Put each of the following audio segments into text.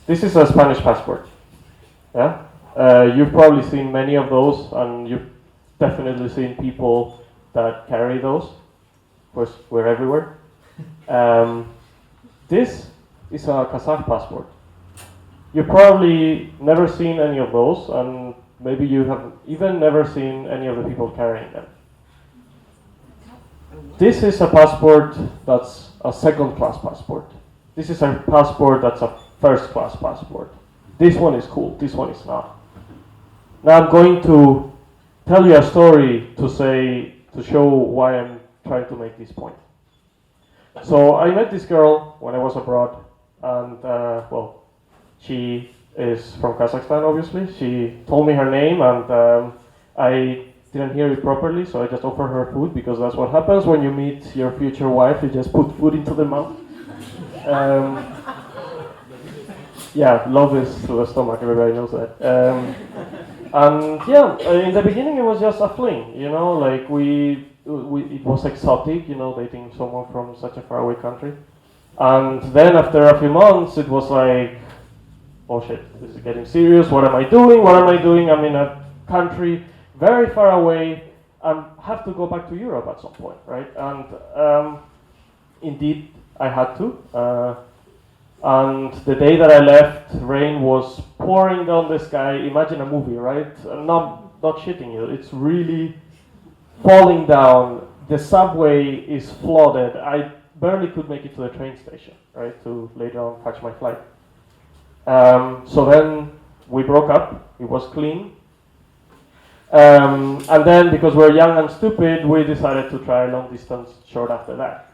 This is a Spanish passport. Yeah, you've probably seen many of those, and you've definitely seen people that carry those. Of course, we're everywhere. This is a Kazakh passport. You've probably never seen any of those, and maybe you have even never seen any of the people carrying them. This is a passport that's a second-class passport. This is a passport that's a first-class passport. This one is cool, this one is not. Now I'm going to tell you a story to show why I'm trying to make this point. So I met this girl when I was abroad, and well, she is from Kazakhstan, obviously. She told me her name, and I didn't hear it properly, so I just offered her food, because that's what happens when you meet your future wife. You just put food into the mouth. Yeah, love is to the stomach, everybody knows that. And yeah, in the beginning it was just a fling, you know, like it was exotic, you know, dating someone from such a faraway country. And then after a few months, it was like, oh shit, this is getting serious. What am I doing? What am I doing? I'm in a country very far away and have to go back to Europe at some point, right? And indeed, I had to. And the day that I left, rain was pouring down the sky. Imagine a movie, right? I'm not shitting you. It's really falling down. The subway is flooded. I barely could make it to the train station, right, to later on catch my flight. So then we broke up. It was clean. And then, because we're young and stupid, we decided to try long distance short after that.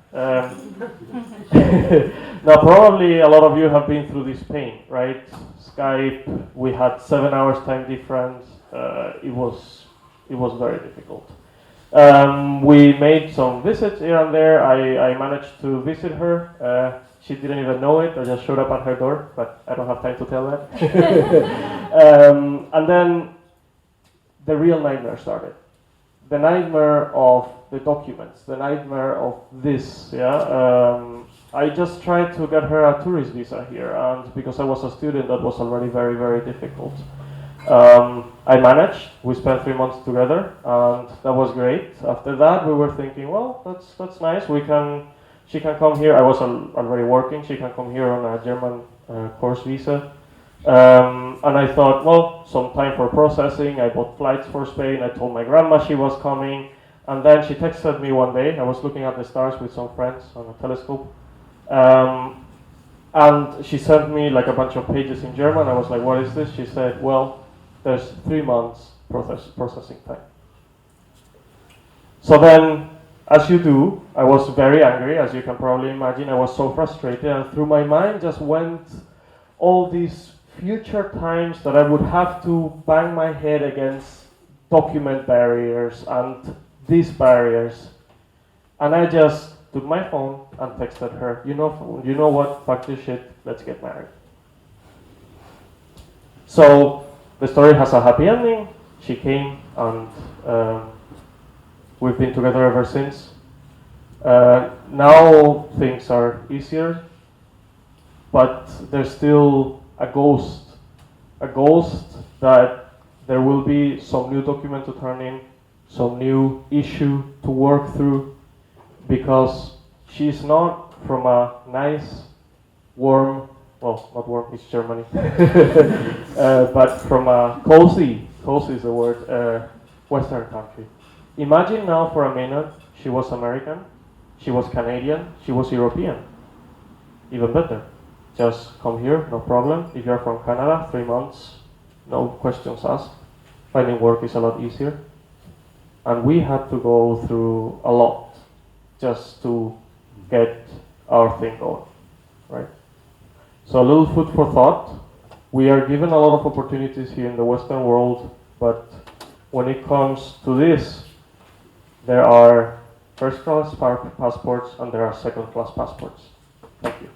Now, probably a lot of you have been through this pain, right? Skype, we had 7 hours time difference. It was very difficult. We made some visits here and there. I managed to visit her. She didn't even know it. I just showed up at her door, but I don't have time to tell that. And then the real nightmare started. The nightmare of the documents, the nightmare of this, yeah. I just tried to get her a tourist visa here, and because I was a student, that was already very, very difficult. I managed. We spent 3 months together, and that was great. After that, we were thinking, well, that's nice. She can come here. I was already working. She can come here on a German course visa. And I thought, well, some time for processing. I bought flights for Spain. I told my grandma she was coming. And then she texted me one day. I was looking at the stars with some friends on a telescope. And she sent me like a bunch of pages in German. I was like, what is this? She said, well, there's 3 months processing time. So then, as you do, I was very angry, as you can probably imagine. I was so frustrated, and through my mind just went all these future times that I would have to bang my head against document barriers and these barriers. And I just took my phone and texted her, you know what, fuck this shit, let's get married. So the story has a happy ending. She came, and we've been together ever since. Now things are easier, but there's still a ghost that there will be some new document to turn in, some new issue to work through, because she's not from a nice, warm, well, not warm, it's Germany, but from a cozy is the word, Western country. Imagine now for a minute, she was American, she was Canadian, she was European. Even better. Just come here, no problem. If you're from Canada, 3 months, no questions asked. Finding work is a lot easier. And we had to go through a lot just to get our thing going, right? So a little food for thought. We are given a lot of opportunities here in the Western world, but when it comes to this, there are first-class passports and there are second-class passports. Thank you.